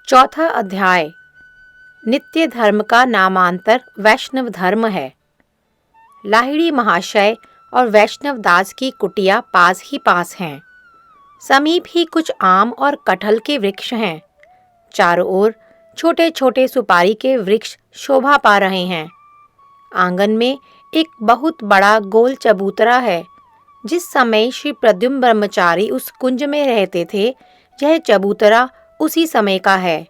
चौथा अध्याय। नित्य धर्म का नामांतर वैष्णव धर्म है। लाहिड़ी महाशय और वैष्णव दास की कुटिया पास ही पास हैं। समीप ही कुछ आम और कटहल के वृक्ष हैं। चारों ओर छोटे छोटे सुपारी के वृक्ष शोभा पा रहे हैं। आंगन में एक बहुत बड़ा गोल चबूतरा है। जिस समय श्री प्रद्युम्न ब्रह्मचारी उस कुंज में रहते थे, यह चबूतरा उसी समय का है।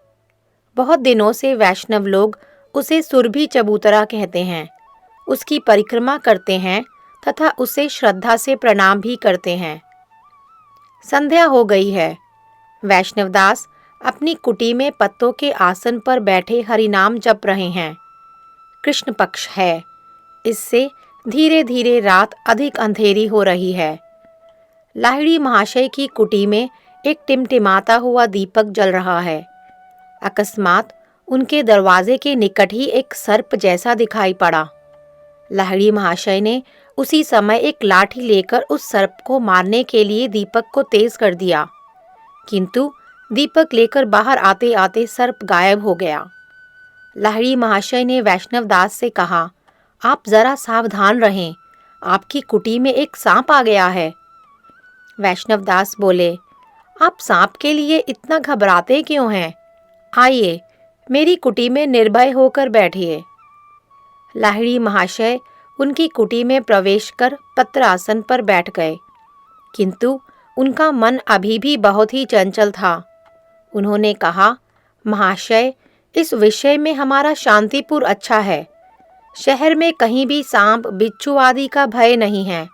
बहुत दिनों से वैष्णव लोग उसे सुरभि चबूतरा कहते हैं। उसकी परिक्रमा करते हैं तथा उसे श्रद्धा से प्रणाम भी करते हैं। संध्या हो गई है। वैष्णवदास अपनी कुटी में पत्तों के आसन पर बैठे हरिनाम जप रहे हैं। कृष्ण पक्ष है, इससे धीरे धीरे रात अधिक अंधेरी हो रही है। लाहिड़ी महाशय की कुटी में एक टिमटिमाता हुआ दीपक जल रहा है। अकस्मात उनके दरवाजे के निकट ही एक सर्प जैसा दिखाई पड़ा। लाहिड़ी महाशय ने उसी समय एक लाठी लेकर उस सर्प को मारने के लिए दीपक को तेज कर दिया, किंतु दीपक लेकर बाहर आते आते सर्प गायब हो गया। लाहिड़ी महाशय ने वैष्णव दास से कहा, आप जरा सावधान रहें, आपकी कुटी में एक सांप आ गया है। वैष्णव दास बोले, आप सांप के लिए इतना घबराते क्यों हैं? आइए, मेरी कुटी में निर्भय होकर बैठिए। लाहिड़ी महाशय उनकी कुटी में प्रवेश कर पत्रासन पर बैठ गए, किंतु उनका मन अभी भी बहुत ही चंचल था। उन्होंने कहा, महाशय, इस विषय में हमारा शांतिपुर अच्छा है। शहर में कहीं भी सांप बिच्छू आदि का भय नहीं है।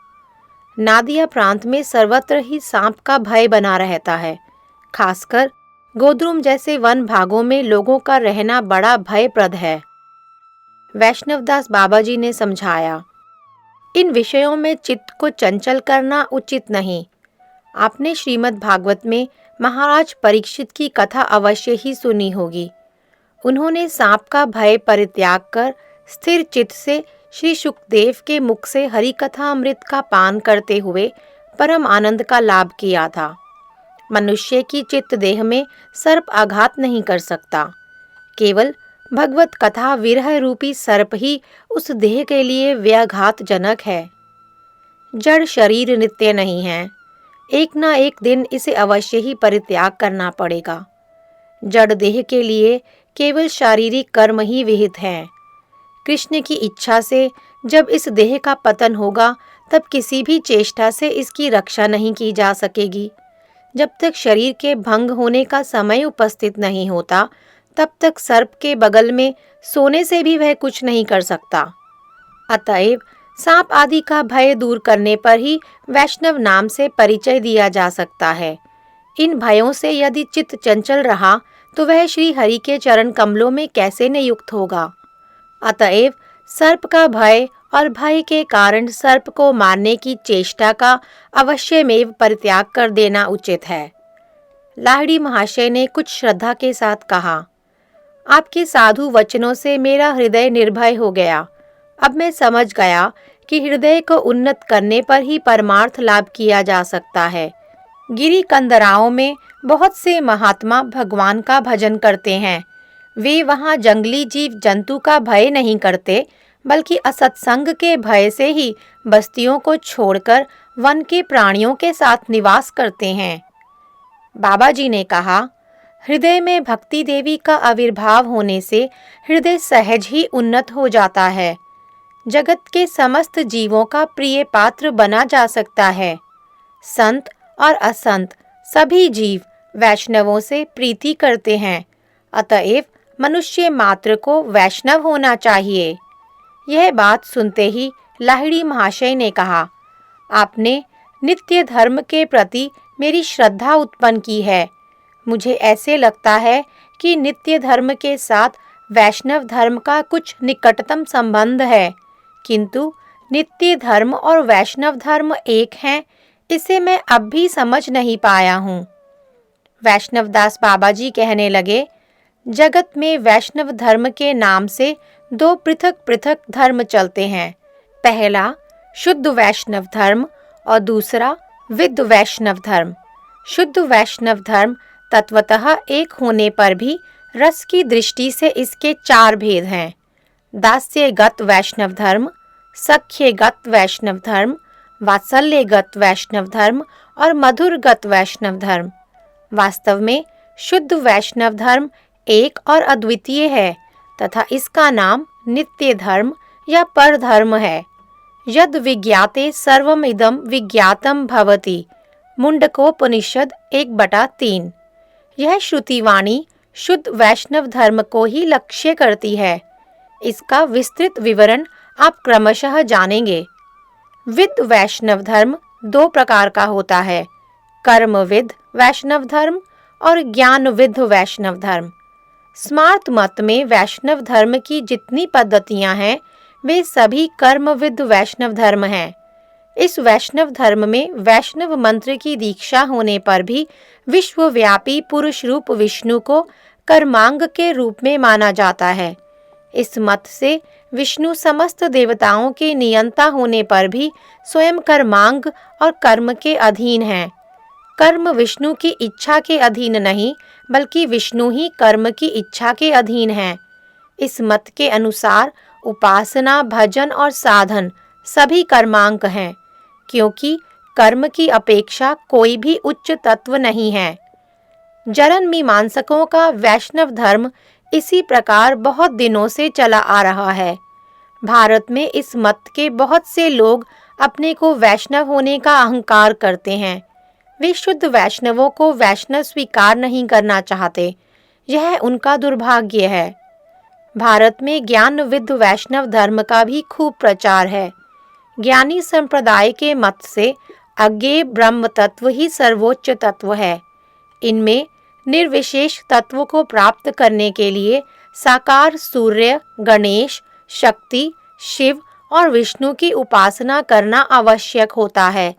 नादिया प्रांत में सर्वत्र ही सांप का भय बना रहता है। खासकर गोद्रुम जैसे वन भागों में लोगों का रहना बड़ा भयप्रद है। वैष्णवदास बाबाजी ने समझाया, इन विषयों में चित्त को चंचल करना उचित नहीं। आपने श्रीमद् भागवत में महाराज परीक्षित की कथा अवश्य ही सुनी होगी। उन्होंने सांप का भय परित्याग कर स्थिर चित्त से श्री शुकदेव के मुख से हरि कथा अमृत का पान करते हुए परम आनंद का लाभ किया था। मनुष्य की चित्त देह में सर्प आघात नहीं कर सकता। केवल भगवत कथा विरह रूपी सर्प ही उस देह के लिए व्याघातजनक है। जड़ शरीर नित्य नहीं है। एक ना एक दिन इसे अवश्य ही परित्याग करना पड़ेगा। जड़ देह के लिए केवल शारीरिक कर्म ही विहित हैं। कृष्ण की इच्छा से जब इस देह का पतन होगा, तब किसी भी चेष्टा से इसकी रक्षा नहीं की जा सकेगी। जब तक शरीर के भंग होने का समय उपस्थित नहीं होता, तब तक सर्प के बगल में सोने से भी वह कुछ नहीं कर सकता। अतएव सांप आदि का भय दूर करने पर ही वैष्णव नाम से परिचय दिया जा सकता है। इन भयों से यदि चित्त चंचल रहा, तो वह श्री हरि के चरण कमलों में कैसे न युक्त होगा। अतएव सर्प का भय और भय के कारण सर्प को मारने की चेष्टा का अवश्यमेव परित्याग कर देना उचित है। लाहिड़ी महाशय ने कुछ श्रद्धा के साथ कहा, आपके साधु वचनों से मेरा हृदय निर्भय हो गया। अब मैं समझ गया कि हृदय को उन्नत करने पर ही परमार्थ लाभ किया जा सकता है। गिरी कंदराओं में बहुत से महात्मा भगवान का भजन करते हैं। वे वहाँ जंगली जीव जंतु का भय नहीं करते, बल्कि असत्संग के भय से ही बस्तियों को छोड़कर वन के प्राणियों के साथ निवास करते हैं। बाबा जी ने कहा, हृदय में भक्ति देवी का आविर्भाव होने से हृदय सहज ही उन्नत हो जाता है। जगत के समस्त जीवों का प्रिय पात्र बना जा सकता है। संत और असंत सभी जीव वैष्णवों से प्रीति करते हैं। अतएव मनुष्य मात्र को वैष्णव होना चाहिए। यह बात सुनते ही लाहिड़ी महाशय ने कहा, आपने नित्य धर्म के प्रति मेरी श्रद्धा उत्पन्न की है। मुझे ऐसे लगता है कि नित्य धर्म के साथ वैष्णव धर्म का कुछ निकटतम संबंध है, किंतु नित्य धर्म और वैष्णव धर्म एक हैं, इसे मैं अब भी समझ नहीं पाया हूँ। वैष्णवदास बाबाजी कहने लगे, जगत में वैष्णव धर्म के नाम से दो पृथक पृथक धर्म चलते हैं। पहला शुद्ध वैष्णव धर्म और दूसरा विद्ध वैष्णव धर्म। शुद्ध वैष्णव धर्म तत्वतः एक होने पर भी रस की दृष्टि से इसके 4 भेद हैं। दास्यगत वैष्णव धर्म, सख्यगत वैष्णव धर्म, वात्सल्यगत वैष्णव धर्म और मधुरगत वैष्णव धर्म। वास्तव में शुद्ध वैष्णव धर्म एक और अद्वितीय है तथा इसका नाम नित्य धर्म या पर धर्म है। यद विज्ञाते सर्वमिदं विज्ञातम भवति, मुंडकोपनिषद 1/3। यह श्रुतिवाणी शुद्ध वैष्णव धर्म को ही लक्ष्य करती है। इसका विस्तृत विवरण आप क्रमशः जानेंगे। विद वैष्णव धर्म 2 प्रकार का होता है, कर्मविद वैष्णव धर्म और ज्ञानविद वैष्णव धर्म। स्मार्त मत में वैष्णव धर्म की जितनी पद्धतियां हैं वे सभी कर्मविद वैष्णव धर्म हैं। इस वैष्णव धर्म में वैष्णव मंत्र की दीक्षा होने पर भी विश्वव्यापी पुरुष रूप विष्णु को कर्मांग के रूप में माना जाता है। इस मत से विष्णु समस्त देवताओं के नियंता होने पर भी स्वयं कर्मांग और कर्म के अधीन हैं। कर्म विष्णु की इच्छा के अधीन नहीं, बल्कि विष्णु ही कर्म की इच्छा के अधीन हैं। इस मत के अनुसार उपासना, भजन और साधन सभी कर्मांक हैं, क्योंकि कर्म की अपेक्षा कोई भी उच्च तत्व नहीं है। जरन मीमांसकों का वैष्णव धर्म इसी प्रकार बहुत दिनों से चला आ रहा है। भारत में इस मत के बहुत से लोग अपने को वैष्णव होने का अहंकार करते हैं। वे शुद्ध वैष्णवों को वैष्णव स्वीकार नहीं करना चाहते। यह उनका दुर्भाग्य है। भारत में ज्ञानविद वैष्णव धर्म का भी खूब प्रचार है। ज्ञानी संप्रदाय के मत से अज्ञेय ब्रह्म तत्व ही सर्वोच्च तत्व है। इनमें निर्विशेष तत्व को प्राप्त करने के लिए साकार सूर्य, गणेश, शक्ति, शिव और विष्णु की उपासना करना आवश्यक होता है।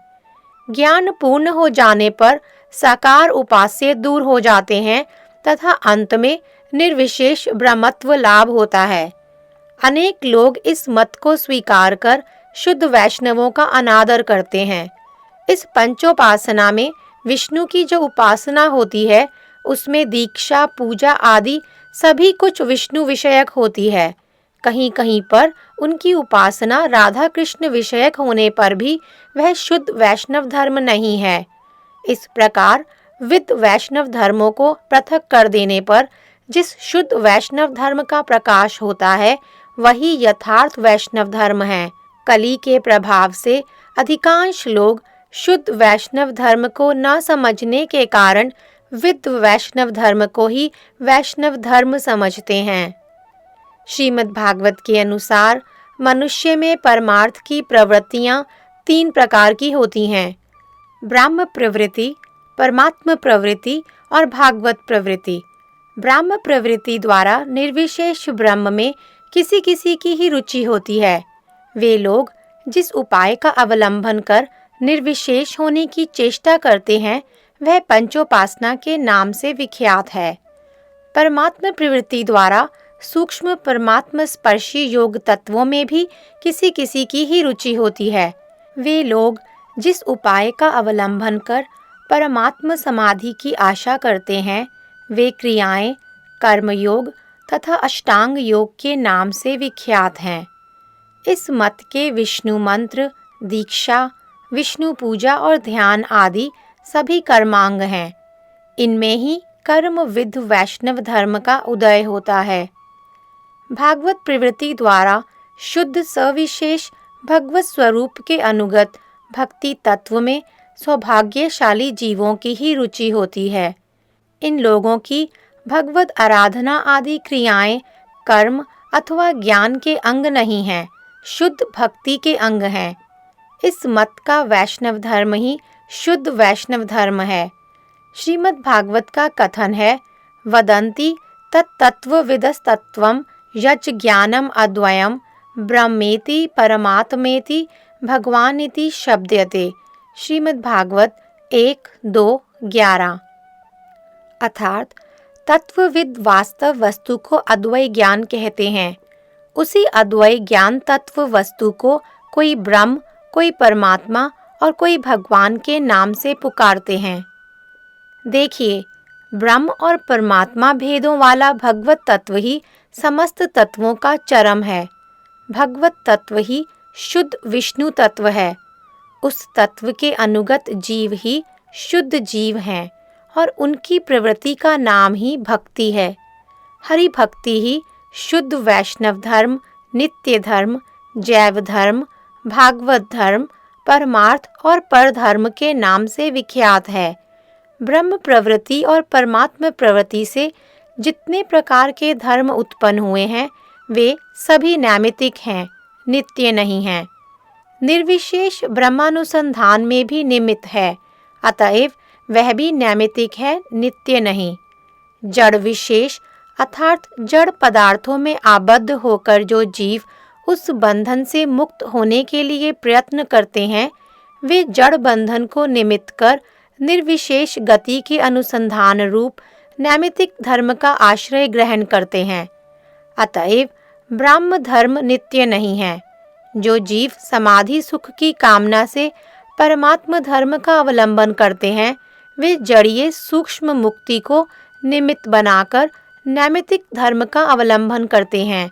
ज्ञान पूर्ण हो जाने पर साकार उपास्य दूर हो जाते हैं तथा अंत में निर्विशेष ब्रह्मत्व लाभ होता है। अनेक लोग इस मत को स्वीकार कर शुद्ध वैष्णवों का अनादर करते हैं। इस पंचोपासना में विष्णु की जो उपासना होती है उसमें दीक्षा, पूजा आदि सभी कुछ विष्णु विषयक होती है। कहीं कहीं पर उनकी उपासना राधा कृष्ण विषयक होने पर भी वह शुद्ध वैष्णव धर्म नहीं है। इस प्रकार विद वैष्णव धर्मों को पृथक कर देने पर जिस शुद्ध वैष्णव धर्म का प्रकाश होता है वही यथार्थ वैष्णव धर्म है। कली के प्रभाव से अधिकांश लोग शुद्ध वैष्णव धर्म को न समझने के कारण विद वैष्णव धर्म को ही वैष्णव धर्म समझते हैं। श्रीमद् भागवत के अनुसार मनुष्य में परमार्थ की प्रवृत्तियां 3 प्रकार की होती हैं, ब्राह्म प्रवृत्ति, परमात्म प्रवृत्ति और भागवत प्रवृत्ति। ब्राह्म प्रवृत्ति द्वारा निर्विशेष ब्रह्म में किसी किसी की ही रुचि होती है। वे लोग जिस उपाय का अवलंबन कर निर्विशेष होने की चेष्टा करते हैं वह पंचोपासना के नाम से विख्यात है। परमात्म प्रवृत्ति द्वारा सूक्ष्म परमात्म स्पर्शी योग तत्वों में भी किसी किसी की ही रुचि होती है। वे लोग जिस उपाय का अवलंबन कर परमात्म समाधि की आशा करते हैं वे क्रियाएं कर्मयोग तथा अष्टांग योग के नाम से विख्यात हैं। इस मत के विष्णु मंत्र, दीक्षा, विष्णु पूजा और ध्यान आदि सभी कर्मांग हैं। इनमें ही कर्म विद वैष्णव धर्म का उदय होता है। भागवत प्रवृत्ति द्वारा शुद्ध सविशेष भगवत स्वरूप के अनुगत भक्ति तत्व में सौभाग्यशाली जीवों की ही रुचि होती है। इन लोगों की भगवत आराधना आदि क्रियाएं कर्म अथवा ज्ञान के अंग नहीं हैं, शुद्ध भक्ति के अंग हैं। इस मत का वैष्णव धर्म ही शुद्ध वैष्णव धर्म है। श्रीमद् भागवत का कथन है, वदन्ति तत्तत्त्वविदस्तत्त्वं यच् ज्ञानम अद्वयम ब्रह्मेति परमात्मेति भगवानिति शब्दयते। श्रीमद् भागवत 1-2-11। अर्थात तत्वविद वास्तव वस्तु को अद्वय ज्ञान कहते हैं। उसी अद्वय ज्ञान तत्व वस्तु को कोई ब्रह्म, कोई परमात्मा और कोई भगवान के नाम से पुकारते हैं। देखिए, ब्रह्म और परमात्मा भेदों वाला भगवत तत्व ही समस्त तत्वों का चरम है। भगवत तत्व ही शुद्ध विष्णु तत्व है। उस तत्व के अनुगत जीव ही शुद्ध जीव हैं और उनकी प्रवृत्ति का नाम ही भक्ति है। हरि भक्ति ही शुद्ध वैष्णव धर्म, नित्य धर्म, जैव धर्म, भागवत धर्म, परमार्थ और परधर्म के नाम से विख्यात है। ब्रह्म प्रवृत्ति और परमात्म प्रवृत्ति से जितने प्रकार के धर्म उत्पन्न हुए हैं वे सभी नैमित्तिक हैं, नित्य नहीं हैं। निर्विशेष ब्रह्मानुसंधान में भी निमित्त है, अतएव वह भी नैमित्तिक है, नित्य नहीं। जड़ विशेष अर्थात जड़ पदार्थों में आबद्ध होकर जो जीव उस बंधन से मुक्त होने के लिए प्रयत्न करते हैं वे जड़ बंधन को निमित्त कर निर्विशेष गति के अनुसंधान रूप नैमित्तिक धर्म का आश्रय ग्रहण करते हैं। अतएव ब्रह्म धर्म नित्य नहीं है। जो जीव समाधि सुख की कामना से परमात्म धर्म का अवलंबन करते हैं वे जड़ीय सूक्ष्म मुक्ति को निमित्त बनाकर नैमित्तिक धर्म का अवलंबन करते हैं।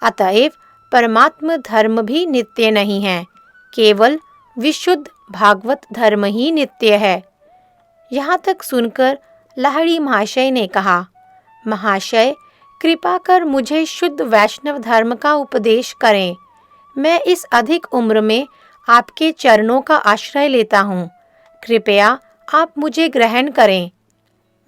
अतएव परमात्म धर्म भी नित्य नहीं है, केवल विशुद्ध भागवत धर्म ही नित्य है। यहाँ तक सुनकर लाहिड़ी महाशय ने कहा, महाशय कृपा कर मुझे शुद्ध वैष्णव धर्म का उपदेश करें। मैं इस अधिक उम्र में आपके चरणों का आश्रय लेता हूँ। कृपया आप मुझे ग्रहण करें।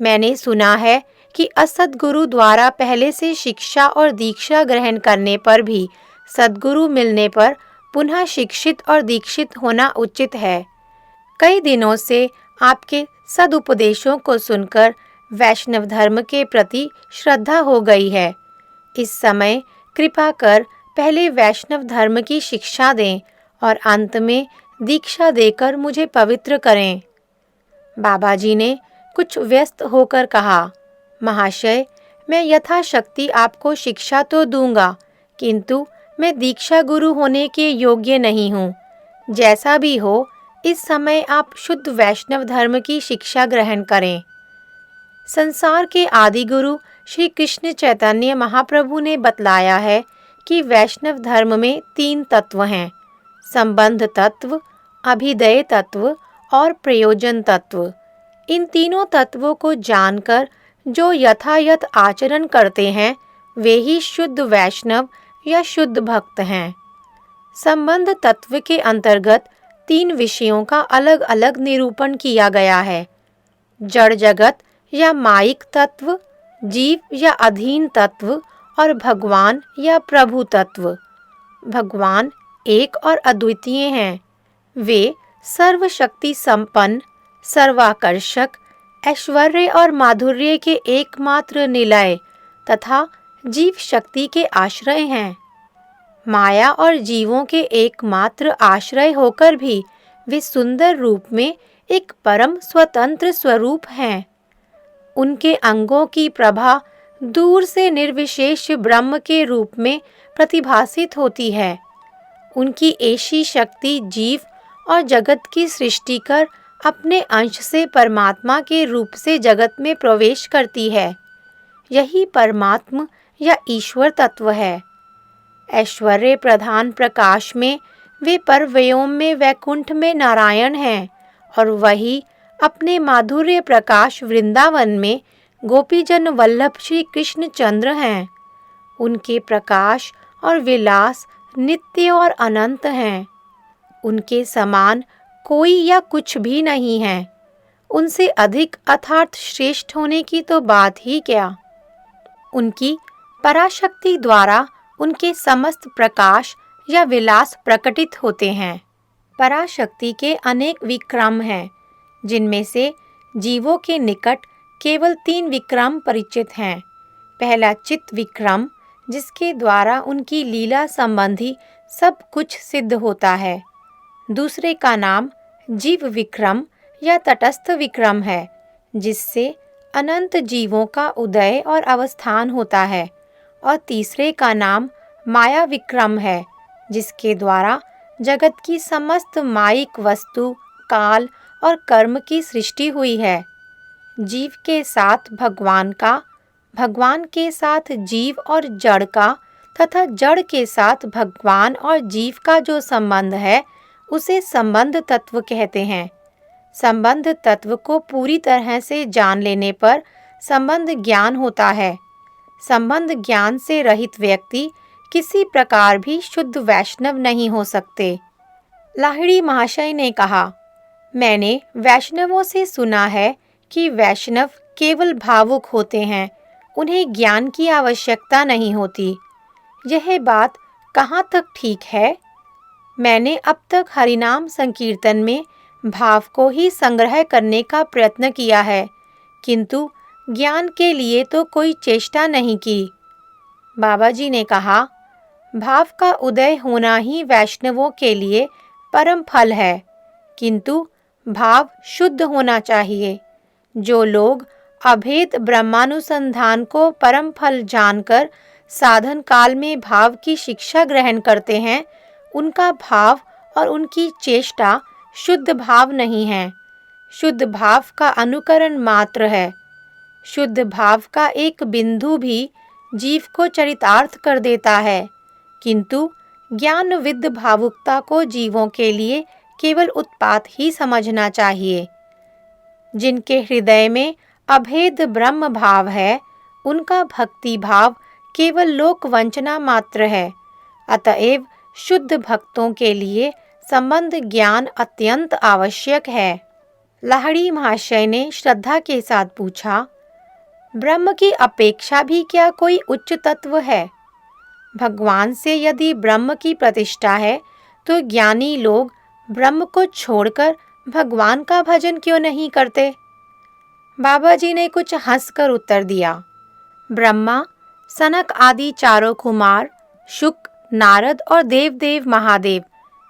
मैंने सुना है कि असद्गुरु द्वारा पहले से शिक्षा और दीक्षा ग्रहण करने पर भी सद्गुरु मिलने पर पुनः शिक्षित और दीक्षित होना उचित है। कई दिनों से आपके सदुपदेशों को सुनकर वैष्णव धर्म के प्रति श्रद्धा हो गई है। इस समय कृपा कर पहले वैष्णव धर्म की शिक्षा दें और अंत में दीक्षा देकर मुझे पवित्र करें। बाबा जी ने कुछ व्यस्त होकर कहा, महाशय मैं यथाशक्ति आपको शिक्षा तो दूंगा, किंतु मैं दीक्षा गुरु होने के योग्य नहीं हूँ। जैसा भी हो इस समय आप शुद्ध वैष्णव धर्म की शिक्षा ग्रहण करें। संसार के आदि गुरु श्री कृष्ण चैतन्य महाप्रभु ने बतलाया है कि वैष्णव धर्म में 3 तत्व हैं, संबंध तत्व, अभिदय तत्व और प्रयोजन तत्व। इन तीनों तत्वों को जानकर जो यथायथ आचरण करते हैं वे ही शुद्ध वैष्णव या शुद्ध भक्त हैं। संबंध तत्व के अंतर्गत 3 विषयों का अलग अलग निरूपण किया गया है, जड़ जगत या मायिक तत्व, जीव या अधीन तत्व और भगवान या प्रभु तत्व। भगवान एक और अद्वितीय हैं। वे सर्वशक्ति संपन्न, सर्वाकर्षक, ऐश्वर्य और माधुर्य के एकमात्र निलय तथा जीव शक्ति के आश्रय हैं। माया और जीवों के एकमात्र आश्रय होकर भी वे सुंदर रूप में एक परम स्वतंत्र स्वरूप हैं। उनके अंगों की प्रभा दूर से निर्विशेष ब्रह्म के रूप में प्रतिभासित होती है। उनकी ऐसी शक्ति जीव और जगत की सृष्टि कर अपने अंश से परमात्मा के रूप से जगत में प्रवेश करती है। यही परमात्मा या ईश्वर तत्व है। ऐश्वर्य प्रधान प्रकाश में वे परव्योम में वैकुंठ में नारायण हैं और वही अपने माधुर्य प्रकाश वृंदावन में गोपीजन वल्लभ श्री कृष्ण चंद्र हैं। उनके प्रकाश और विलास नित्य और अनंत हैं। उनके समान कोई या कुछ भी नहीं है। उनसे अधिक अर्थात श्रेष्ठ होने की तो बात ही क्या। उनकी पराशक्ति द्वारा उनके समस्त प्रकाश या विलास प्रकटित होते हैं। पराशक्ति के अनेक विक्रम हैं, जिनमें से जीवों के निकट केवल 3 विक्रम परिचित हैं। पहला चित्त विक्रम, जिसके द्वारा उनकी लीला संबंधी सब कुछ सिद्ध होता है। दूसरे का नाम जीव विक्रम या तटस्थ विक्रम है, जिससे अनंत जीवों का उदय और अवस्थान होता है। और तीसरे का नाम माया विक्रम है, जिसके द्वारा जगत की समस्त मायिक वस्तु, काल और कर्म की सृष्टि हुई है। जीव के साथ भगवान का, भगवान के साथ जीव और जड़ का तथा जड़ के साथ भगवान और जीव का जो संबंध है उसे संबंध तत्व कहते हैं। संबंध तत्व को पूरी तरह से जान लेने पर संबंध ज्ञान होता है। संबंध ज्ञान से रहित व्यक्ति किसी प्रकार भी शुद्ध वैष्णव नहीं हो सकते। लाहिड़ी महाशय ने कहा, मैंने वैष्णवों से सुना है कि वैष्णव केवल भावुक होते हैं, उन्हें ज्ञान की आवश्यकता नहीं होती। यह बात कहाँ तक ठीक है? मैंने अब तक हरिनाम संकीर्तन में भाव को ही संग्रह करने का प्रयत्न किया है, किंतु ज्ञान के लिए तो कोई चेष्टा नहीं की। बाबा जी ने कहा, भाव का उदय होना ही वैष्णवों के लिए परम फल है, किंतु भाव शुद्ध होना चाहिए। जो लोग अभेद ब्रह्मानुसंधान को परम फल जानकर साधन काल में भाव की शिक्षा ग्रहण करते हैं, उनका भाव और उनकी चेष्टा शुद्ध भाव नहीं है, शुद्ध भाव का अनुकरण मात्र है। शुद्ध भाव का एक बिंदु भी जीव को चरितार्थ कर देता है, किंतु ज्ञानविद भावुकता को जीवों के लिए केवल उत्पात ही समझना चाहिए। जिनके हृदय में अभेद ब्रह्म भाव है, उनका भक्ति भाव केवल लोक वंचना मात्र है। अतएव शुद्ध भक्तों के लिए संबंध ज्ञान अत्यंत आवश्यक है। लाहिड़ी महाशय ने श्रद्धा के साथ पूछा, ब्रह्म की अपेक्षा भी क्या कोई उच्च तत्व है? भगवान से यदि ब्रह्म की प्रतिष्ठा है, तो ज्ञानी लोग ब्रह्म को छोड़कर भगवान का भजन क्यों नहीं करते? बाबा जी ने कुछ हंसकर उत्तर दिया, ब्रह्मा, सनक आदि चारों कुमार, शुक, नारद और देवदेव महादेव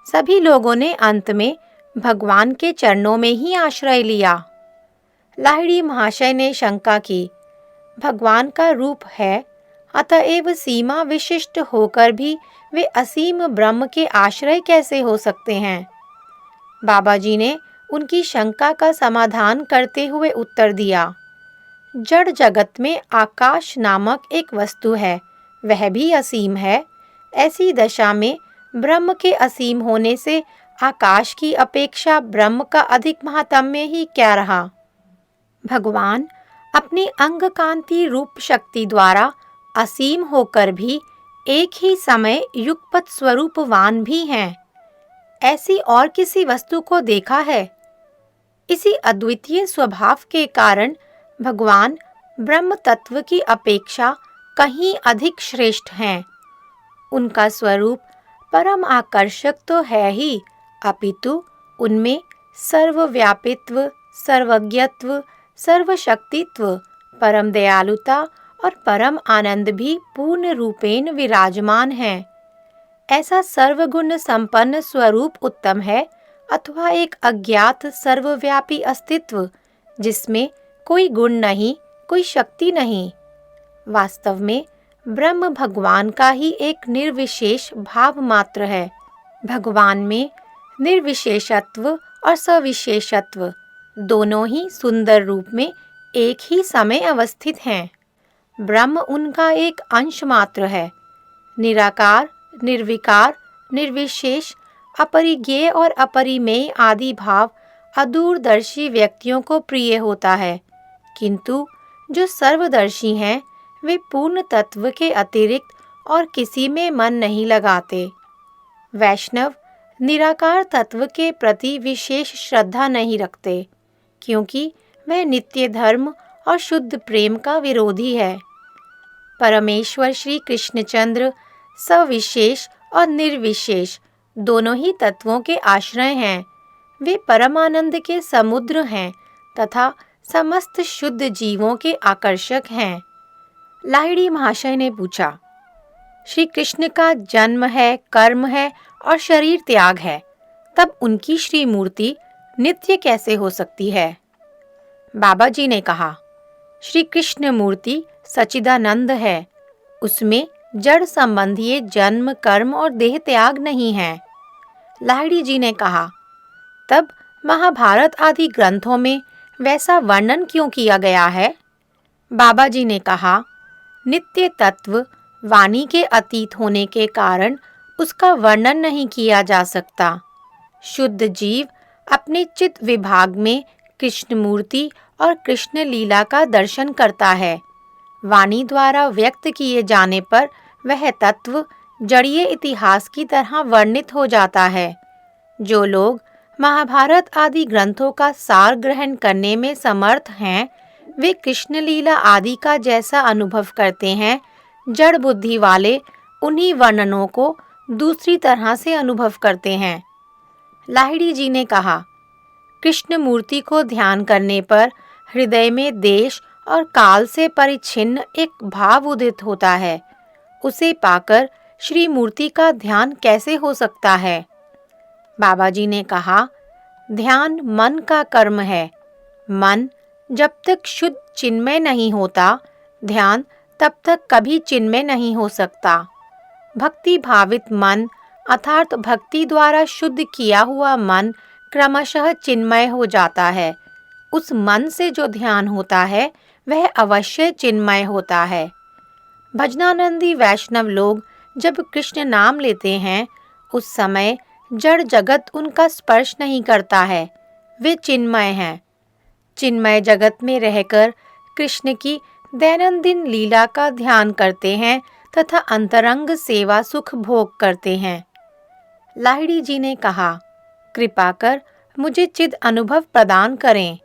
सभी लोगों ने अंत में भगवान के चरणों में ही आश्रय लिया। लाहिड़ी महाशय ने शंका की, भगवान का रूप है, अतएव सीमा विशिष्ट होकर भी वे असीम ब्रह्म के आश्रय कैसे हो सकते हैं? बाबा जी ने उनकी शंका का समाधान करते हुए उत्तर दिया, जड़ जगत में आकाश नामक एक वस्तु है, वह भी असीम है। ऐसी दशा में ब्रह्म के असीम होने से आकाश की अपेक्षा ब्रह्म का अधिक महात्म्य ही क्या रहा? भगवान अपनी अंग कांति रूप शक्ति द्वारा असीम होकर भी एक ही समय युगपत स्वरूपवान भी हैं। ऐसी और किसी वस्तु को देखा है? इसी अद्वितीय स्वभाव के कारण भगवान ब्रह्म तत्व की अपेक्षा कहीं अधिक श्रेष्ठ हैं। उनका स्वरूप परम आकर्षक तो है ही, अपितु उनमें सर्वव्यापित्व, सर्वज्ञत्व, सर्वशक्तित्व, परम दयालुता और परम आनंद भी पूर्ण रूपेण विराजमान है। ऐसा सर्वगुण संपन्न स्वरूप उत्तम है अथवा एक अज्ञात सर्वव्यापी अस्तित्व जिसमें कोई गुण नहीं, कोई शक्ति नहीं? वास्तव में ब्रह्म भगवान का ही एक निर्विशेष भाव मात्र है। भगवान में निर्विशेषत्व और सविशेषत्व दोनों ही सुंदर रूप में एक ही समय अवस्थित हैं। ब्रह्म उनका एक अंश मात्र है। निराकार, निर्विकार, निर्विशेष, अपरिज्ञेय और अपरिमेय आदि भाव अदूरदर्शी व्यक्तियों को प्रिय होता है, किंतु जो सर्वदर्शी हैं वे पूर्ण तत्व के अतिरिक्त और किसी में मन नहीं लगाते। वैष्णव निराकार तत्व के प्रति विशेष श्रद्धा नहीं रखते, क्योंकि वह नित्य धर्म और शुद्ध प्रेम का विरोधी है। परमेश्वर श्री कृष्णचंद्र सविशेष और निर्विशेष दोनों ही तत्वों के आश्रय हैं। वे परमानंद के समुद्र हैं तथा समस्त शुद्ध जीवों के आकर्षक हैं। लाहिड़ी महाशय ने पूछा, श्री कृष्ण का जन्म है, कर्म है और शरीर त्याग है, तब उनकी श्री मूर्ति नित्य कैसे हो सकती है? बाबा जी ने कहा, श्री कृष्ण मूर्ति सच्चिदानंद है, उसमें जड़ संबंधी जन्म, कर्म और देह त्याग नहीं है। लाहिड़ी जी ने कहा, तब महाभारत आदि ग्रंथों में वैसा वर्णन क्यों किया गया है? बाबा जी ने कहा, नित्य तत्व वाणी के अतीत होने के कारण उसका वर्णन नहीं किया जा सकता। शुद्ध जीव अपने चित्त विभाग में कृष्ण मूर्ति और कृष्ण लीला का दर्शन करता है। वाणी द्वारा व्यक्त किए जाने पर वह तत्व जड़ीय इतिहास की तरह वर्णित हो जाता है। जो लोग महाभारत आदि ग्रंथों का सार ग्रहण करने में समर्थ हैं, वे कृष्ण लीला आदि का जैसा अनुभव करते हैं, जड़ बुद्धि वाले उन्हीं वर्णनों को दूसरी तरह से अनुभव करते हैं। लाहिड़ी जी ने कहा, कृष्ण मूर्ति को ध्यान करने पर हृदय में देश और काल से परिच्छिन्न एक भाव उदित होता है। उसे पाकर श्री मूर्ति का ध्यान कैसे हो सकता है? बाबा जी ने कहा, ध्यान मन का कर्म है। मन जब तक शुद्ध चिन्मय नहीं होता, ध्यान तब तक कभी चिन्मय नहीं हो सकता। भक्ति भावित मन अर्थात भक्ति द्वारा शुद्ध किया हुआ मन क्रमशः चिन्मय हो जाता है। उस मन से जो ध्यान होता है वह अवश्य चिन्मय होता है। भजनानंदी वैष्णव लोग जब कृष्ण नाम लेते हैं, उस समय जड़ जगत उनका स्पर्श नहीं करता है, वे चिन्मय हैं। चिन्मय जगत में रहकर कृष्ण की दैनंदिन लीला का ध्यान करते हैं तथा अंतरंग सेवा सुख भोग करते हैं। लाहिड़ी जी ने कहा, कृपा कर मुझे चिद अनुभव प्रदान करें।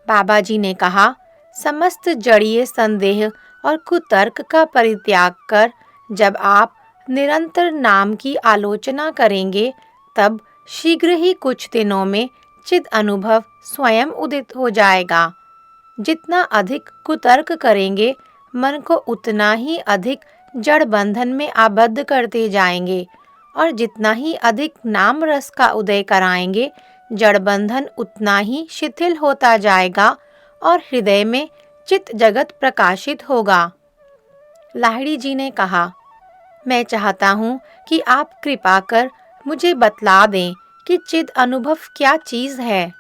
बाबा जी ने कहा, समस्त जड़ीय संदेह और कुतर्क का परित्याग कर जब आप निरंतर नाम की आलोचना करेंगे, तब शीघ्र ही कुछ दिनों में चिद अनुभव स्वयं उदित हो जाएगा। जितना अधिक कुतर्क करेंगे, मन को उतना ही अधिक जड़ बंधन में आबद्ध करते जाएंगे, और जितना ही अधिक नाम रस का उदय कराएंगे, जड़ बंधन उतना ही शिथिल होता जाएगा और हृदय में चित्त जगत प्रकाशित होगा। लाहिड़ी जी ने कहा, मैं चाहता हूँ कि आप कृपा कर मुझे बतला दें कि चिद अनुभव क्या चीज़ है।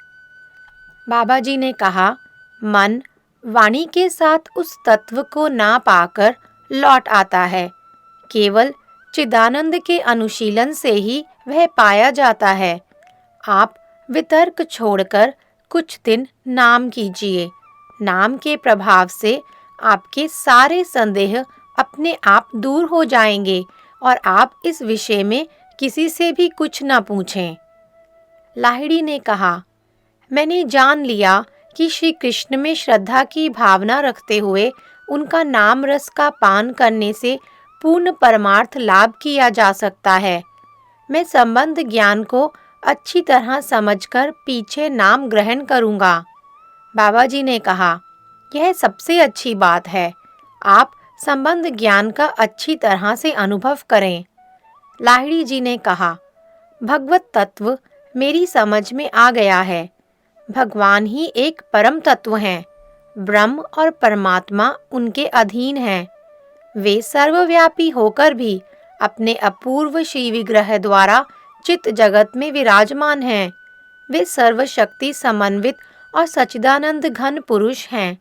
बाबा जी ने कहा, मन वाणी के साथ उस तत्व को ना पाकर लौट आता है। केवल चिदानंद के अनुशीलन से ही वह पाया जाता है। आप वितर्क छोड़कर कुछ दिन नाम कीजिए। नाम के प्रभाव से आपके सारे संदेह अपने आप दूर हो जाएंगे और आप इस विषय में किसी से भी कुछ न पूछें। लाहिड़ी ने कहा, मैंने जान लिया कि श्री कृष्ण में श्रद्धा की भावना रखते हुए उनका नाम रस का पान करने से पूर्ण परमार्थ लाभ किया जा सकता है। मैं संबंध ज्ञान को अच्छी तरह समझकर पीछे नाम ग्रहण करूँगा। बाबा जी ने कहा, यह सबसे अच्छी बात है। आप संबंध ज्ञान का अच्छी तरह से अनुभव करें। लाहिड़ी जी ने कहा, भगवत तत्व मेरी समझ में आ गया है। भगवान ही एक परम तत्व हैं। ब्रह्म और परमात्मा उनके अधीन हैं। वे सर्वव्यापी होकर भी अपने अपूर्व श्री विग्रह द्वारा चित्त जगत में विराजमान हैं। वे सर्वशक्ति समन्वित और सच्चिदानंद घन पुरुष हैं।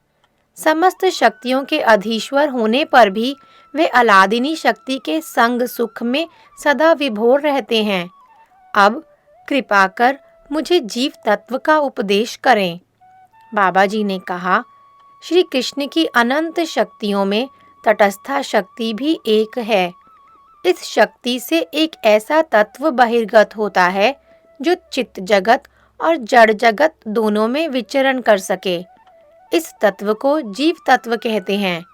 समस्त शक्तियों के अधीश्वर होने पर भी वे अलादिनी शक्ति के संग सुख में सदा विभोर रहते हैं। अब कृपा कर मुझे जीव तत्व का उपदेश करें। बाबा जी ने कहा, श्री कृष्ण की अनंत शक्तियों में तटस्था शक्ति भी एक है। इस शक्ति से एक ऐसा तत्व बहिर्गत होता है जो चित्त जगत और जड़ जगत दोनों में विचरण कर सके। इस तत्व को जीव तत्व कहते हैं।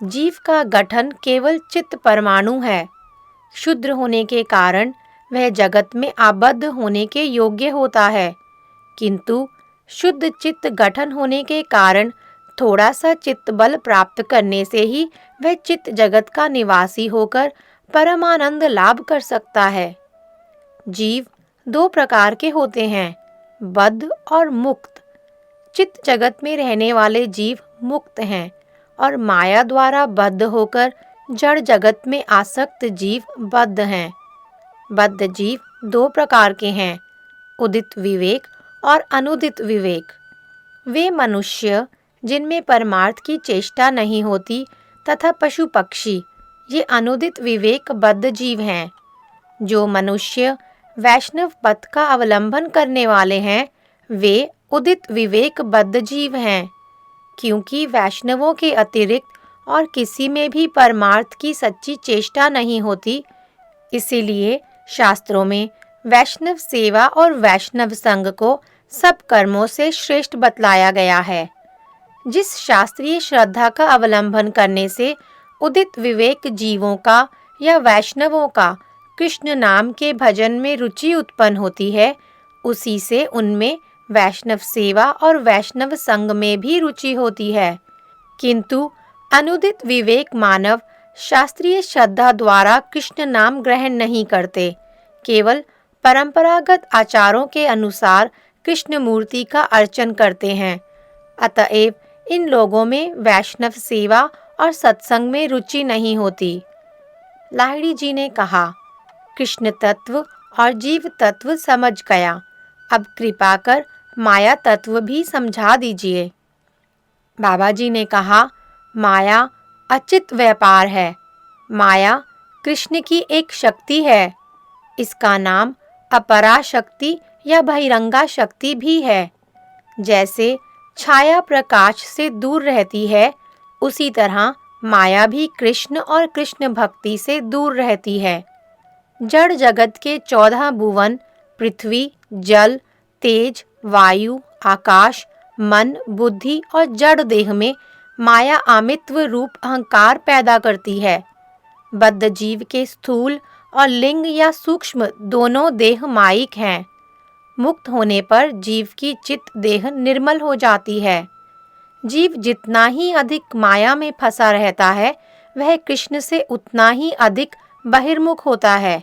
जीव का गठन केवल चित्त परमाणु है। शुद्र होने के कारण वह जगत में आबद्ध होने के योग्य होता है, किंतु शुद्ध चित्त गठन होने के कारण थोड़ा सा चित्त बल प्राप्त करने से ही वह चित्त जगत का निवासी होकर परमानंद लाभ कर सकता है। जीव दो प्रकार के होते हैं, बद्ध और मुक्त। चित्त जगत में रहने वाले जीव मुक्त हैं और माया द्वारा बद्ध होकर जड़ जगत में आसक्त जीव बद्ध हैं। बद्ध जीव दो प्रकार के हैं, उदित विवेक और अनुदित विवेक। वे मनुष्य जिनमें परमार्थ की चेष्टा नहीं होती तथा पशु पक्षी ये अनुदित विवेकबद्ध जीव हैं। जो मनुष्य वैष्णव पथ का अवलंबन करने वाले हैं वे उदित विवेकबद्ध जीव हैं, क्योंकि वैष्णवों के अतिरिक्त और किसी में भी परमार्थ की सच्ची चेष्टा नहीं होती। इसीलिए शास्त्रों में वैष्णव सेवा और वैष्णव संग को सब कर्मों से श्रेष्ठ बतलाया गया है। जिस शास्त्रीय श्रद्धा का अवलंबन करने से उदित विवेक जीवों का या वैष्णवों का कृष्ण नाम के भजन में रुचि उत्पन्न होती है, उसी से उनमें वैष्णव सेवा और वैष्णव संग में भी रुचि होती है। किंतु अनुदित विवेक मानव शास्त्रीय श्रद्धा द्वारा कृष्ण नाम ग्रहण नहीं करते, केवल परंपरागत आचारों के अनुसार कृष्ण मूर्ति का अर्चन करते हैं। अतएव इन लोगों में वैष्णव सेवा और सत्संग में रुचि नहीं होती। लाहिड़ी जी ने कहा, कृष्ण तत्व और जीव तत्व समझ गया, अब कृपा कर माया तत्व भी समझा दीजिए। बाबा जी ने कहा, माया अचित व्यापार है। माया कृष्ण की एक शक्ति है। इसका नाम अपरा शक्ति या बहिरंगा शक्ति भी है। जैसे छाया प्रकाश से दूर रहती है, उसी तरह माया भी कृष्ण और कृष्ण भक्ति से दूर रहती है। जड़ जगत के 14 भुवन पृथ्वी, जल, तेज, वायु, आकाश, मन, बुद्धि और जड़ देह में माया आमित्व रूप अहंकार पैदा करती है। बद्ध जीव के स्थूल और लिंग या सूक्ष्म दोनों देह मायिक हैं। मुक्त होने पर जीव की चित्त देह निर्मल हो जाती है। जीव जितना ही अधिक माया में फंसा रहता है, वह कृष्ण से उतना ही अधिक बहिर्मुख होता है,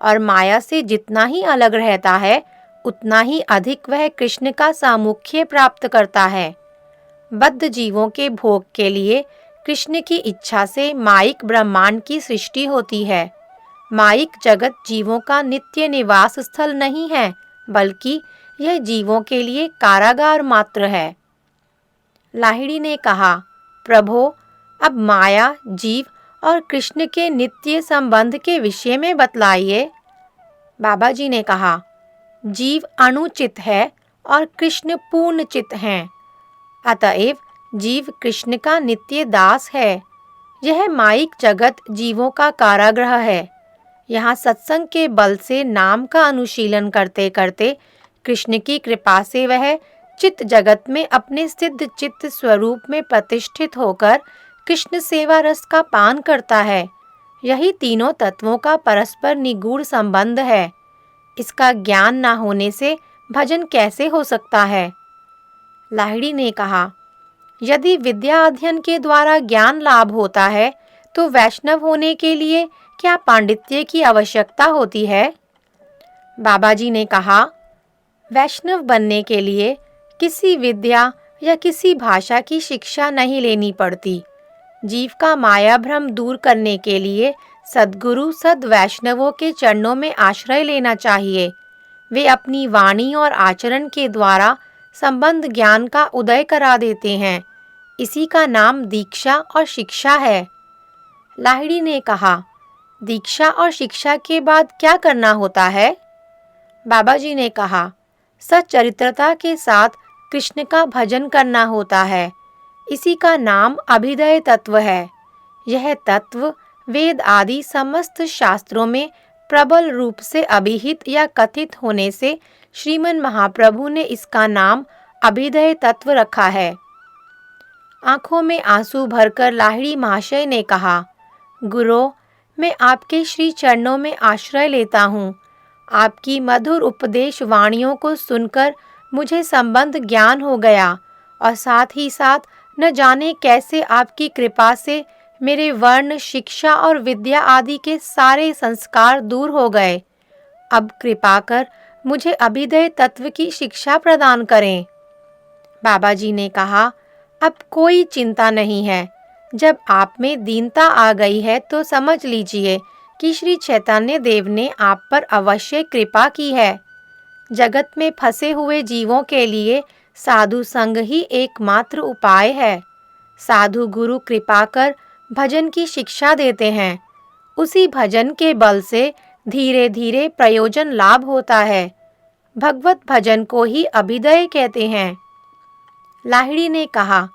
और माया से जितना ही अलग रहता है, उतना ही अधिक वह कृष्ण का सामुख्य प्राप्त करता है। बद्ध जीवों के भोग के लिए कृष्ण की इच्छा से माइक ब्रह्मांड की सृष्टि होती है। माइक जगत जीवों का नित्य निवास स्थल नहीं है, बल्कि यह जीवों के लिए कारागार मात्र है। लाहिड़ी ने कहा, प्रभो, अब माया, जीव और कृष्ण के नित्य संबंध के विषय में बतलाइए। बाबा जी ने कहा, जीव अणुचित है और कृष्ण पूर्णचित हैं। अतएव जीव कृष्ण का नित्य दास है। यह माइक जगत जीवों का कारागृह है। यहाँ सत्संग के बल से नाम का अनुशीलन करते करते कृष्ण की कृपा से वह चित्त जगत में अपने सिद्ध चित्त स्वरूप में प्रतिष्ठित होकर कृष्ण सेवा रस का पान करता है। यही तीनों तत्वों का परस्पर निगूढ़ संबंध है। इसका ज्ञान न होने से भजन कैसे हो सकता है? लाहिड़ी ने कहा, यदि विद्या अध्ययन के द्वारा ज्ञान लाभ होता है, तो वैष्णव होने के लिए क्या पांडित्य की आवश्यकता होती है? बाबा जी ने कहा, वैष्णव बनने के लिए किसी विद्या या किसी भाषा की शिक्षा नहीं लेनी पड़ती। जीव का माया भ्रम दूर करने के लिए सद्गुरु सद वैष्णवों के चरणों में आश्रय लेना चाहिए। वे अपनी वाणी और आचरण के द्वारा संबंध ज्ञान का उदय करा देते हैं। इसी का नाम दीक्षा और शिक्षा है। लाहिड़ी ने कहा, दीक्षा और शिक्षा के बाद क्या करना होता है? बाबा जी ने कहा, सच्चरित्रता के साथ कृष्ण का भजन करना होता है। इसी का नाम अभिदय तत्व है। यह तत्व वेद आदि समस्त शास्त्रों में प्रबल रूप से अभिहित या कथित होने से श्रीमन महाप्रभु ने इसका नाम अभिदय तत्व रखा है। आंखों में आंसू भरकर लाहिड़ी महाशय ने कहा, गुरु, मैं आपके श्री चरणों में आश्रय लेता हूँ। आपकी मधुर उपदेश वाणियों को सुनकर मुझे संबंध ज्ञान हो गया, और साथ ही साथ न जाने कैसे आपकी कृपा से मेरे वर्ण, शिक्षा और विद्या आदि के सारे संस्कार दूर हो गए। अब कृपा कर मुझे अभिदय तत्व की शिक्षा प्रदान करें। बाबा जी ने कहा, अब कोई चिंता नहीं है। जब आप में दीनता आ गई है तो समझ लीजिए कि श्री चैतन्य देव ने आप पर अवश्य कृपा की है। जगत में फंसे हुए जीवों के लिए साधु संग ही एकमात्र उपाय है। साधु गुरु कृपा कर भजन की शिक्षा देते हैं। उसी भजन के बल से धीरे धीरे प्रयोजन लाभ होता है। भगवत भजन को ही अभिदय कहते हैं। लाहिड़ी ने कहा,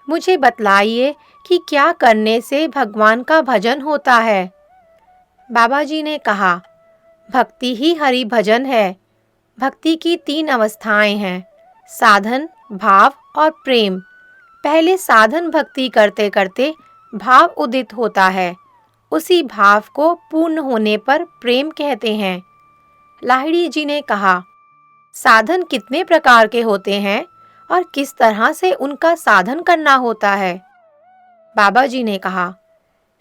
मुझे बतलाइए कि क्या करने से भगवान का भजन होता है। बाबा जी ने कहा, भक्ति ही हरि भजन है। भक्ति की 3 अवस्थाएं हैं, साधन, भाव और प्रेम। पहले साधन भक्ति करते करते भाव उदित होता है। उसी भाव को पूर्ण होने पर प्रेम कहते हैं। लाहिड़ी जी ने कहा, साधन कितने प्रकार के होते हैं और किस तरह से उनका साधन करना होता है। बाबा जी ने कहा,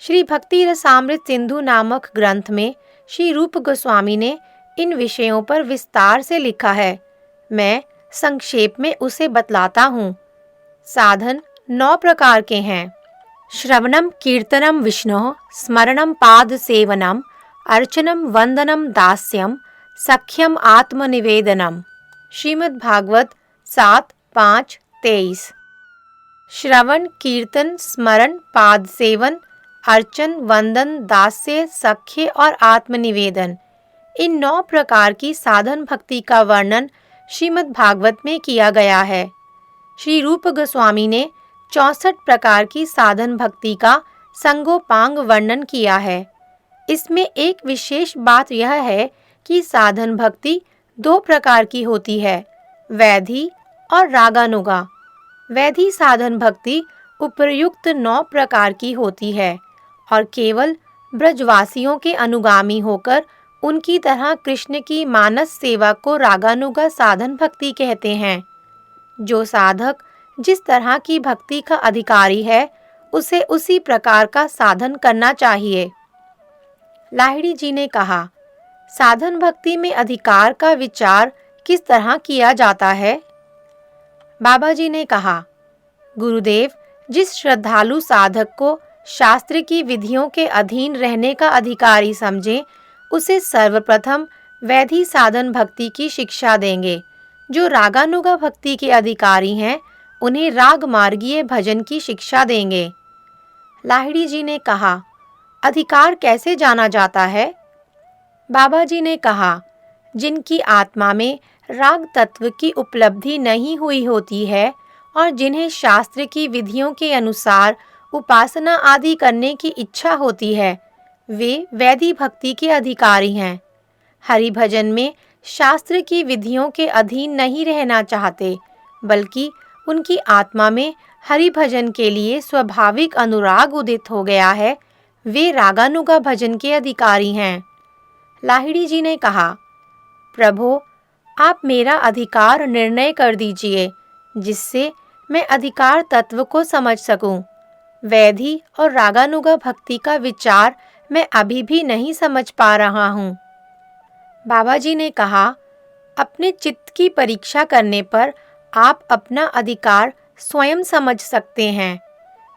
श्री भक्ति रसामृत सिंधु नामक ग्रंथ में श्री रूप गोस्वामी ने इन विषयों पर विस्तार से लिखा है। मैं संक्षेप में उसे बतलाता हूँ। साधन 9 प्रकार के हैं। श्रवणम कीर्तनम विष्णोः, स्मरणम पाद सेवनम, अर्चनम वंदनम दास्यम, सख्यम आत्मनिवेदनम। श्रीमद् भागवत 7:5-23। श्रवण, कीर्तन, स्मरण, पाद सेवन, अर्चन, वंदन, दास्य, सख्य और आत्मनिवेदन, इन 9 प्रकार की साधन भक्ति का वर्णन श्रीमद् भागवत में किया गया है। श्री रूप गोस्वामी ने 64 प्रकार की साधन भक्ति का संगोपांग वर्णन किया है। इसमें एक विशेष बात यह है कि साधन भक्ति 2 प्रकार की होती है, वैधि और रागानुगा। वैधि साधन भक्ति उपर्युक्त 9 प्रकार की होती है और केवल ब्रजवासियों के अनुगामी होकर उनकी तरह कृष्ण की मानस सेवा को रागानुगा साधन भक्ति कहते हैं। जो साधक जिस तरह की भक्ति का अधिकारी है, उसे उसी प्रकार का साधन करना चाहिए। लाहिड़ी जी ने कहा, साधन भक्ति में अधिकार का विचार किस तरह किया जाता है। बाबा जी ने कहा, गुरुदेव जिस श्रद्धालु साधक को शास्त्र की विधियों के अधीन रहने का अधिकारी समझे, उसे सर्वप्रथम वैधि साधन भक्ति की शिक्षा देंगे। जो रागानुगा भक्ति के अधिकारी हैं, उन्हें राग मार्गीय भजन की शिक्षा देंगे। लाहिड़ी जी ने कहा, अधिकार कैसे जाना जाता है। बाबा जी ने कहा, जिनकी आत्मा में राग तत्व की उपलब्धि नहीं हुई होती है और जिन्हें शास्त्र की विधियों के अनुसार उपासना आदि करने की इच्छा होती है, वे वैधि भक्ति के अधिकारी हैं। हरि भजन में शास्त्र की विधियों के अधीन नहीं रहना चाहते, बल्कि उनकी आत्मा में हरि भजन के लिए स्वाभाविक अनुराग उदित हो गया है, वे रागानुगा भजन के अधिकारी हैं। लाहिड़ी जी ने कहा, प्रभो आप मेरा अधिकार निर्णय कर दीजिए, जिससे मैं अधिकार तत्व को समझ सकूं। वैधि और रागानुगा भक्ति का विचार मैं अभी भी नहीं समझ पा रहा हूँ। बाबा जी ने कहा, अपने चित्त की परीक्षा करने पर आप अपना अधिकार स्वयं समझ सकते हैं।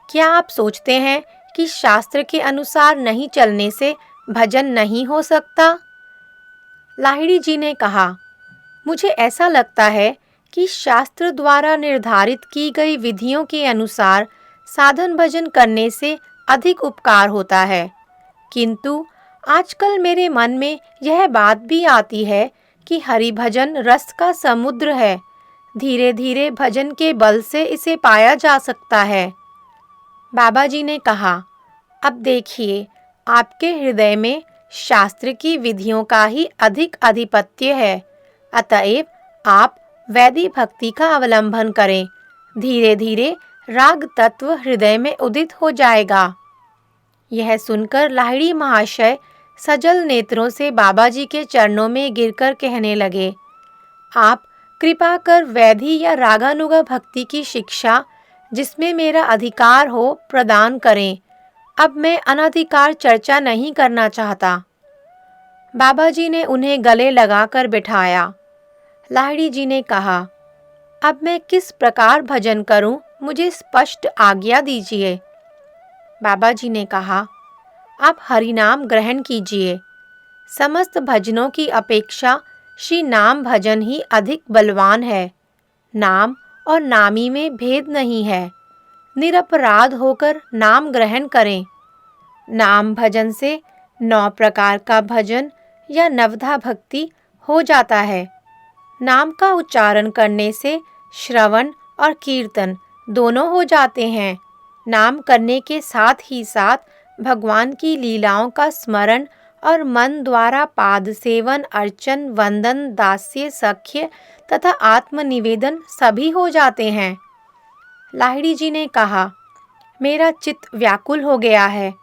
क्या आप सोचते हैं कि शास्त्र के अनुसार नहीं चलने से भजन नहीं हो सकता। लाहिड़ी जी ने कहा, मुझे ऐसा लगता है कि शास्त्र द्वारा निर्धारित की गई विधियों के अनुसार साधन भजन करने से अधिक उपकार होता है, किंतु आजकल मेरे मन में यह बात भी आती है कि हरि भजन रस का समुद्र है, धीरे धीरे भजन के बल से इसे पाया जा सकता है। बाबा जी ने कहा, अब देखिए, आपके हृदय में शास्त्र की विधियों का ही अधिक आधिपत्य है, अतएव आप वैदिक भक्ति का अवलंबन करें, धीरे धीरे राग तत्व हृदय में उदित हो जाएगा। यह सुनकर लाहिड़ी महाशय सजल नेत्रों से बाबा जी के चरणों में गिरकर कहने लगे, आप कृपा कर वैधि या रागानुगा भक्ति की शिक्षा जिसमें मेरा अधिकार हो प्रदान करें। अब मैं अनधिकार चर्चा नहीं करना चाहता। बाबा जी ने उन्हें गले लगाकर बिठाया। लाहिड़ी जी ने कहा, अब मैं किस प्रकार भजन करूं, मुझे स्पष्ट आज्ञा दीजिए। बाबा जी ने कहा, आप हरिनाम ग्रहण कीजिए। समस्त भजनों की अपेक्षा श्री नाम भजन ही अधिक बलवान है। नाम और नामी में भेद नहीं है। निरपराध होकर नाम ग्रहण करें। नाम भजन से 9 प्रकार का भजन या नवधा भक्ति हो जाता है। नाम का उच्चारण करने से श्रवण और कीर्तन दोनों हो जाते हैं। नाम करने के साथ ही साथ भगवान की लीलाओं का स्मरण और मन द्वारा पाद सेवन, अर्चन, वंदन, दास्य, सख्य तथा आत्मनिवेदन सभी हो जाते हैं। लाहिड़ी जी ने कहा, मेरा चित्त व्याकुल हो गया है,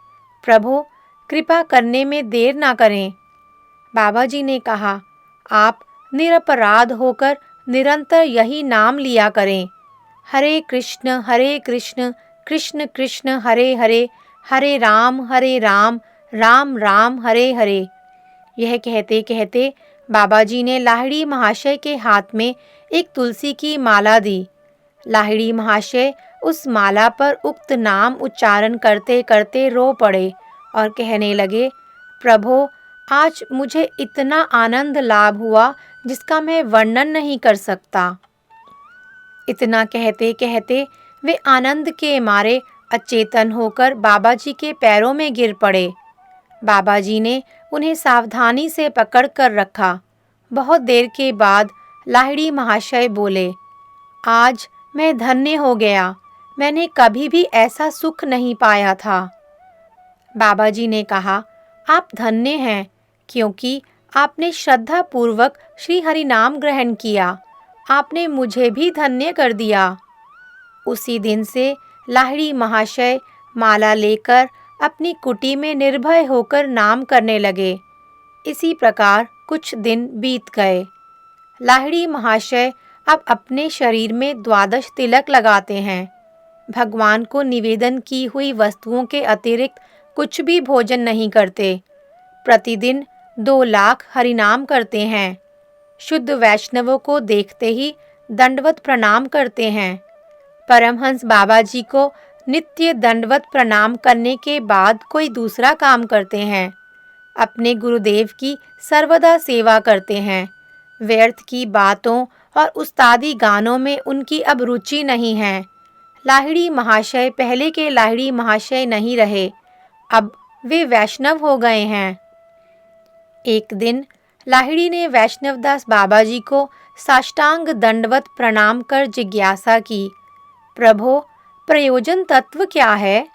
प्रभु कृपा करने में देर ना करें। बाबा जी ने कहा, आप निरपराध होकर निरंतर यही नाम लिया करें। हरे कृष्ण कृष्ण कृष्ण हरे हरे, हरे राम राम राम हरे हरे। यह कहते कहते बाबा जी ने लाहिड़ी महाशय के हाथ में एक तुलसी की माला दी। लाहिड़ी महाशय उस माला पर उक्त नाम उच्चारण करते करते रो पड़े और कहने लगे, प्रभो आज मुझे इतना आनंद लाभ हुआ जिसका मैं वर्णन नहीं कर सकता। इतना कहते कहते वे आनंद के मारे अचेतन होकर बाबा जी के पैरों में गिर पड़े। बाबा जी ने उन्हें सावधानी से पकड़ कर रखा। बहुत देर के बाद लाहिड़ी महाशय बोले, आज मैं धन्य हो गया, मैंने कभी भी ऐसा सुख नहीं पाया था। बाबा जी ने कहा, आप धन्य हैं क्योंकि आपने श्रद्धा पूर्वक श्री हरि नाम ग्रहण किया। आपने मुझे भी धन्य कर दिया। उसी दिन से लाहिड़ी महाशय माला लेकर अपनी कुटी में निर्भय होकर नाम करने लगे। इसी प्रकार कुछ दिन बीत गए। लाहिड़ी महाशय अब अपने शरीर में 12 तिलक लगाते हैं। भगवान को निवेदन की हुई वस्तुओं के अतिरिक्त कुछ भी भोजन नहीं करते। प्रतिदिन 2 लाख हरिनाम करते हैं। शुद्ध वैष्णवों को देखते ही दंडवत प्रणाम करते हैं। परमहंस बाबा जी को नित्य दंडवत प्रणाम करने के बाद कोई दूसरा काम करते हैं। अपने गुरुदेव की सर्वदा सेवा करते हैं। व्यर्थ की बातों और उस्तादी गानों में उनकी अब रुचि नहीं है। लाहिड़ी महाशय पहले के लाहिड़ी महाशय नहीं रहे, अब वे वैष्णव हो गए हैं। एक दिन लाहिड़ी ने वैष्णवदास बाबा जी को साष्टांग दंडवत प्रणाम कर जिज्ञासा की, प्रभो प्रयोजन तत्व क्या है?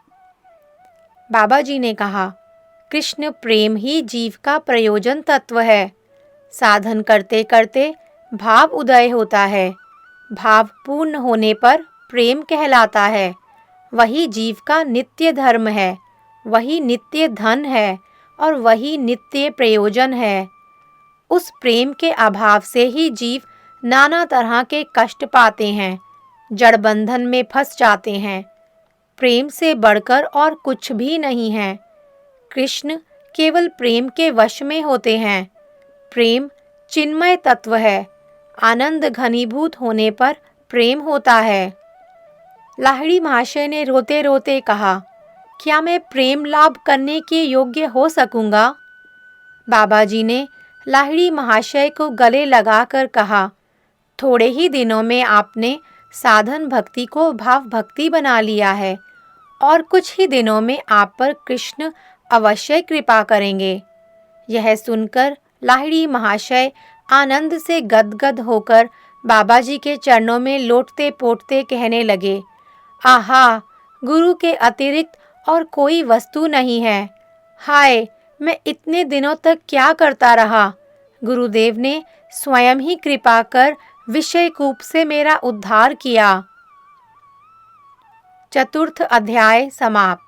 बाबा जी ने कहा, कृष्ण प्रेम ही जीव का प्रयोजन तत्व है। साधन करते करते भाव उदय होता है। भाव पूर्ण होने पर प्रेम कहलाता है। वही जीव का नित्य धर्म है, वही नित्य धन है और वही नित्य प्रयोजन है। उस प्रेम के अभाव से ही जीव नाना तरह के कष्ट पाते हैं, जड़ बंधन में फंस जाते हैं। प्रेम से बढ़कर और कुछ भी नहीं है। कृष्ण केवल प्रेम के वश में होते हैं। प्रेम चिन्मय तत्व है। आनंद घनीभूत होने पर प्रेम होता है। लाहिड़ी महाशय ने रोते रोते कहा, क्या मैं प्रेम लाभ करने के योग्य हो सकूंगा? बाबा जी ने लाहिड़ी महाशय को गले लगाकर कहा, थोड़े ही दिनों में आपने साधन भक्ति को भाव भक्ति बना लिया है और कुछ ही दिनों में आप पर कृष्ण अवश्य कृपा करेंगे। यह सुनकर लाहिड़ी महाशय आनंद से गदगद होकर बाबा जी के चरणों में लोटते पोटते कहने लगे, आहा, गुरु के अतिरिक्त और कोई वस्तु नहीं है। हाय, मैं इतने दिनों तक क्या करता रहा। गुरुदेव ने स्वयं ही कृपा कर विषय कूप से मेरा उद्धार किया। चतुर्थ अध्याय समाप्त।